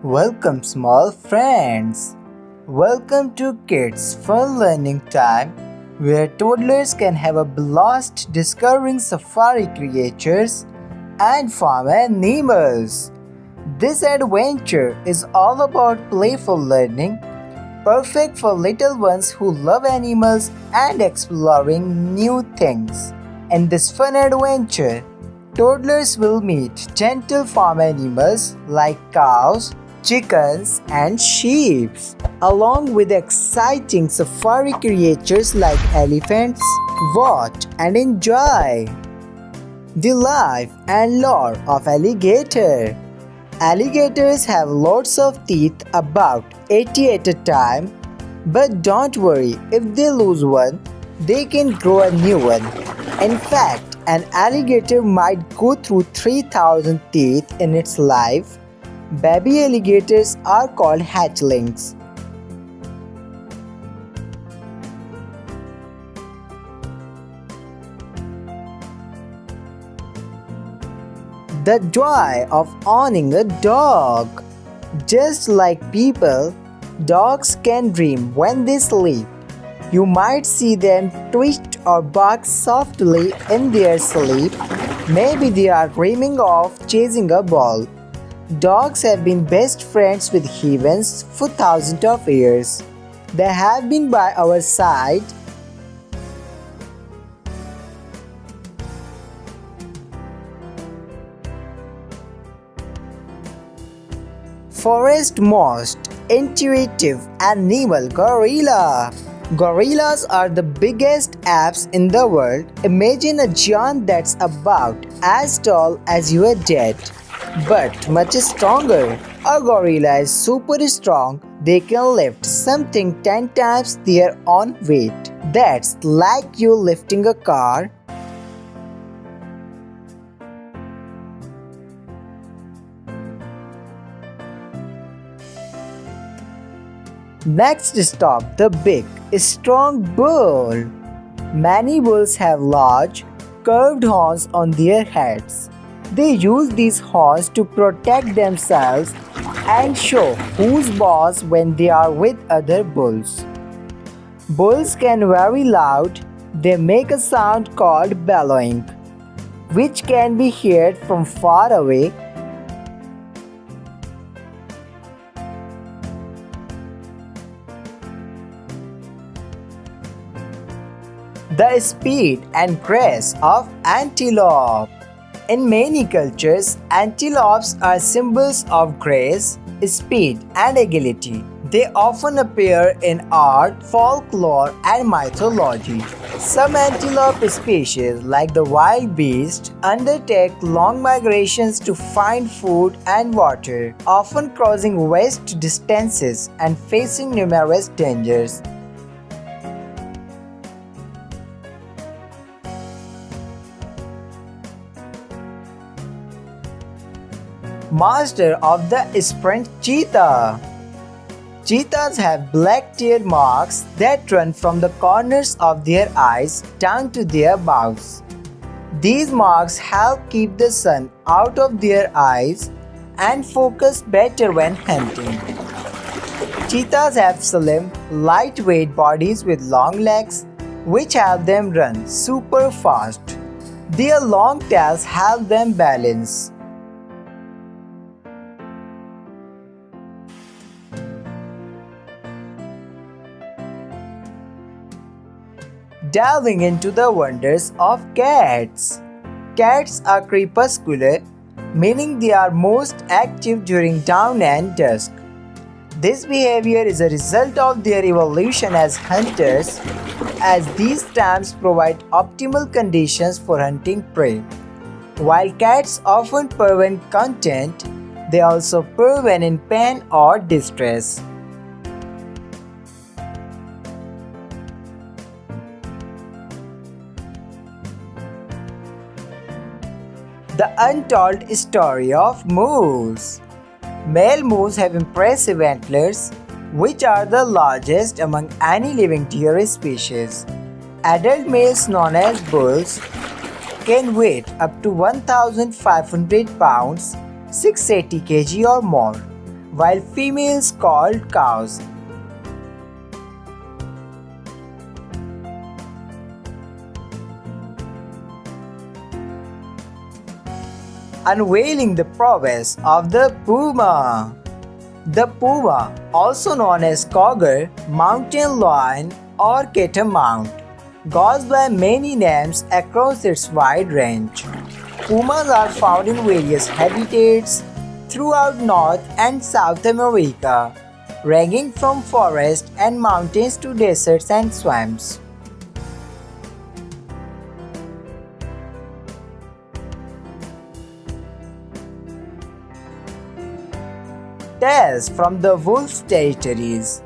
Welcome, small friends. Welcome to Kids Fun Learning Time, where toddlers can have a blast discovering safari creatures and farm animals. This adventure is all about playful learning, perfect for little ones who love animals and exploring new things. In this fun adventure, toddlers will meet gentle farm animals like cows, chickens, and sheep, along with exciting safari creatures like elephants. Watch and enjoy the life and lore of alligator. Alligators have lots of teeth, about 80 at a time, but don't worry, if they lose one, they can grow a new one. In fact, an alligator might go through 3,000 teeth in its life. Baby alligators are called hatchlings. The joy of owning a dog. Just like people, dogs can dream when they sleep. You might see them twitch or bark softly in their sleep. Maybe they are dreaming of chasing a ball. Dogs have been best friends with humans for thousands of years. They have been by our side forest most intuitive animal, gorilla. Gorillas are the biggest apes in the world. Imagine a giant that's about as tall as your dad, but much stronger. A gorilla is super strong. They can lift something 10 times their own weight. That's like you lifting a car. Next stop, the big, strong bull. Many bulls have large, curved horns on their heads. They use these horns to protect themselves and show who's boss when they are with other bulls. Bulls can very loud. They make a sound called bellowing, which can be heard from far away. The speed and grace of antelope. In many cultures, antelopes are symbols of grace, speed, and agility. They often appear in art, folklore, and mythology. Some antelope species, like the wild beast, undertake long migrations to find food and water, often crossing vast distances and facing numerous dangers. Master of the sprint cheetah. Cheetahs have black tail marks that run from the corners of their eyes down to their mouths. These marks help keep the sun out of their eyes and focus better when hunting. Cheetahs have slim, lightweight bodies with long legs, which help them run super fast. Their long tails help them balance. Delving into the wonders of cats. Cats are crepuscular, meaning they are most active during dawn and dusk. This behavior is a result of their evolution as hunters, as these times provide optimal conditions for hunting prey. While cats often purr when content, they also purr when in pain or distress. The untold story of moose. Male moose have impressive antlers, which are the largest among any living deer species. Adult males, known as bulls, can weigh up to 1,500 pounds, 680 kg or more, while females called cows. Unveiling the prowess of the puma. The puma, also known as cougar, mountain lion, or catamount, goes by many names across its wide range. Pumas are found in various habitats throughout North and South America, ranging from forests and mountains to deserts and swamps. Tales from the wolf territories.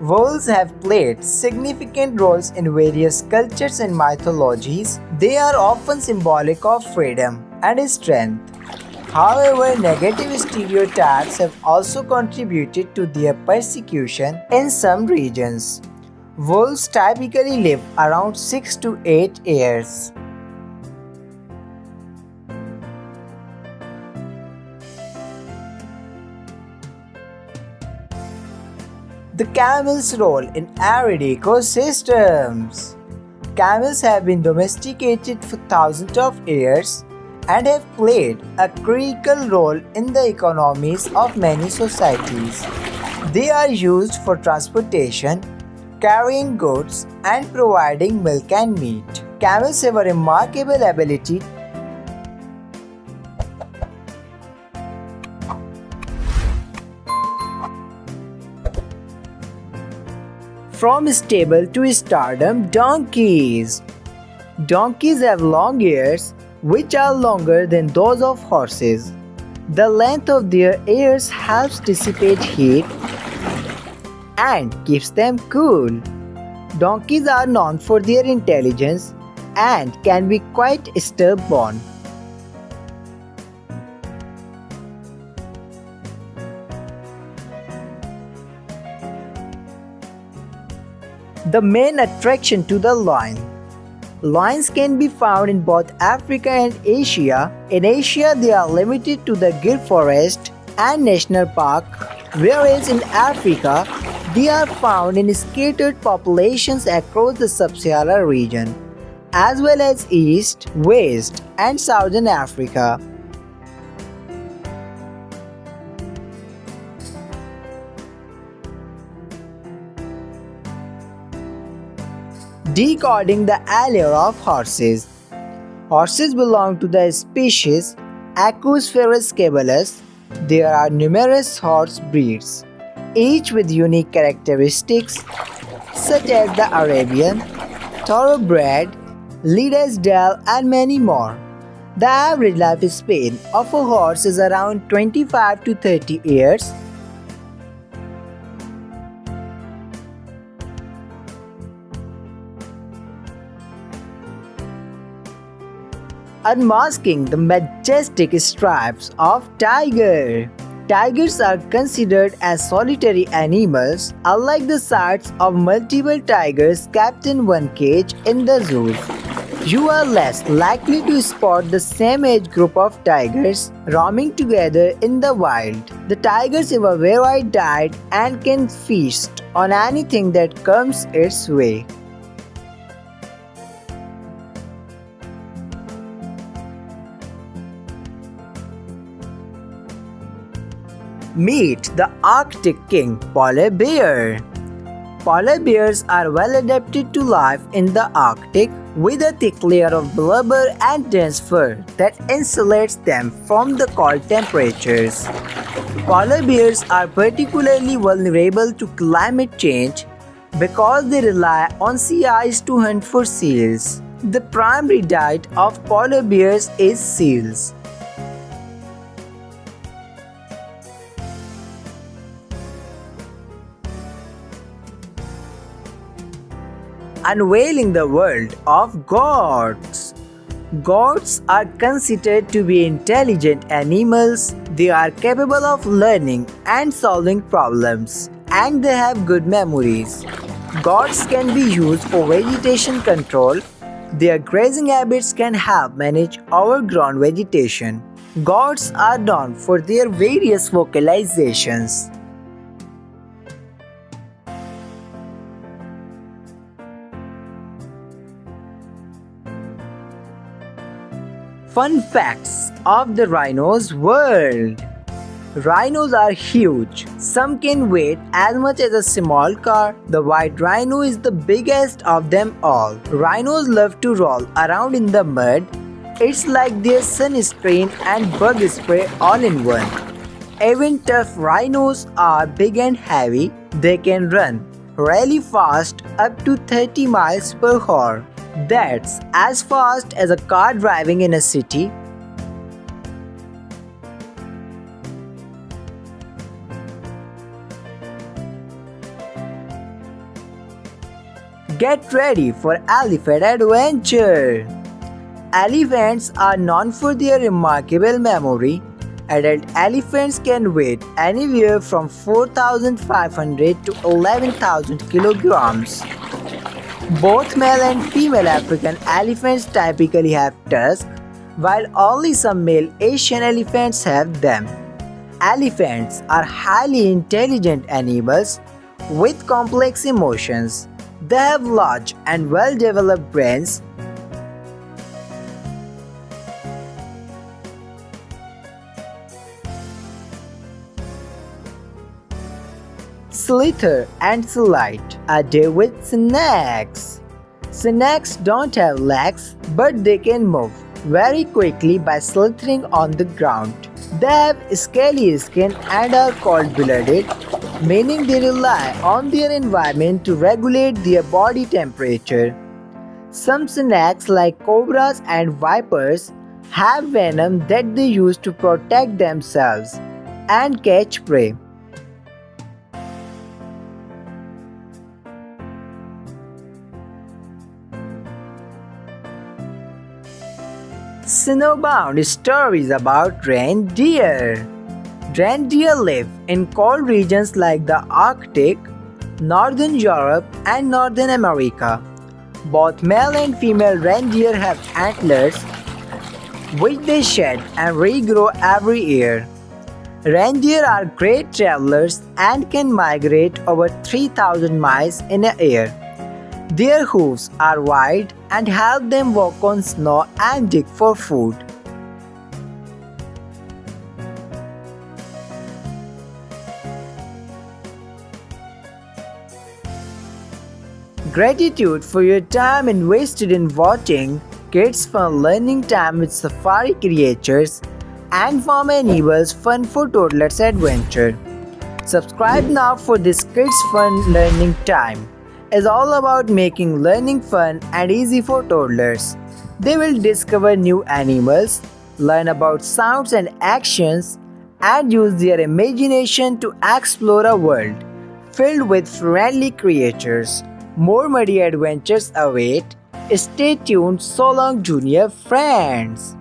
Wolves have played significant roles in various cultures and mythologies. They are often symbolic of freedom and strength. However, negative stereotypes have also contributed to their persecution in some regions. Wolves typically live around 6 to 8 years. The camel's role in arid ecosystems. Camels have been domesticated for thousands of years and have played a critical role in the economies of many societies. They are used for transportation, carrying goods, and providing milk and meat. Camels have a remarkable ability from stable to stardom. Donkeys. Donkeys have long ears which are longer than those of horses. The length of their ears helps dissipate heat and keeps them cool. Donkeys are known for their intelligence and can be quite stubborn. The main attraction to the lion. Lions can be found in both Africa and Asia. In Asia, they are limited to the Gir forest and national park, whereas in Africa, they are found in scattered populations across the sub-Saharan region, as well as East, West, and Southern Africa. Decoding the allure of horses. Horses belong to the species Equus. There are numerous horse breeds, each with unique characteristics such as the Arabian, Thoroughbred, Clydesdale, and many more. The average lifespan of a horse is around 25 to 30 years. Unmasking the majestic stripes of tiger. Tigers are considered as solitary animals, unlike the sights of multiple tigers kept in one cage in the zoos. You are less likely to spot the same age group of tigers roaming together in the wild. The tigers have a varied diet and can feast on anything that comes its way. Meet the Arctic king polar bear. Polar bears are well adapted to life in the Arctic with a thick layer of blubber and dense fur that insulates them from the cold temperatures. Polar bears are particularly vulnerable to climate change because they rely on sea ice to hunt for seals. The primary diet of polar bears is seals. Unveiling the world of goats. Goats are considered to be intelligent animals. They are capable of learning and solving problems, and they have good memories. Goats can be used for vegetation control. Their grazing habits can help manage overgrown vegetation. Goats are known for their various vocalizations. Fun facts of the rhino's world. Rhinos are huge. Some can weigh as much as a small car. The white rhino is the biggest of them all. Rhinos love to roll around in the mud. It's like their sunscreen and bug spray all in one. Even tough rhinos are big and heavy. They can run really fast, up to 30 miles per hour. That's as fast as a car driving in a city. Get ready for elephant adventure! Elephants are known for their remarkable memory. Adult elephants can weigh anywhere from 4,500 to 11,000 kilograms. Both male and female African elephants typically have tusks, while only some male Asian elephants have them. Elephants are highly intelligent animals with complex emotions. They have large and well-developed brains. Slither and slide a day with snakes. Snakes don't have legs, but they can move very quickly by slithering on the ground. They have scaly skin and are cold-blooded, meaning they rely on their environment to regulate their body temperature. Some snakes, like cobras and vipers, have venom that they use to protect themselves and catch prey. Snowbound stories about reindeer. Reindeer live in cold regions like the Arctic, Northern Europe, and Northern America. Both male and female reindeer have antlers, which they shed and regrow every year. Reindeer are great travelers and can migrate over 3,000 miles in a year. Their hooves are wide and help them walk on snow and dig for food. Gratitude for your time invested in watching Kids Fun Learning Time with Safari Creatures and Farm Enables Fun for Toddlers Adventure. Subscribe now for this Kids Fun Learning Time. Is all about making learning fun and easy for toddlers. They will discover new animals, learn about sounds and actions, and use their imagination to explore a world filled with friendly creatures. More muddy adventures await. Stay tuned. So long, junior friends.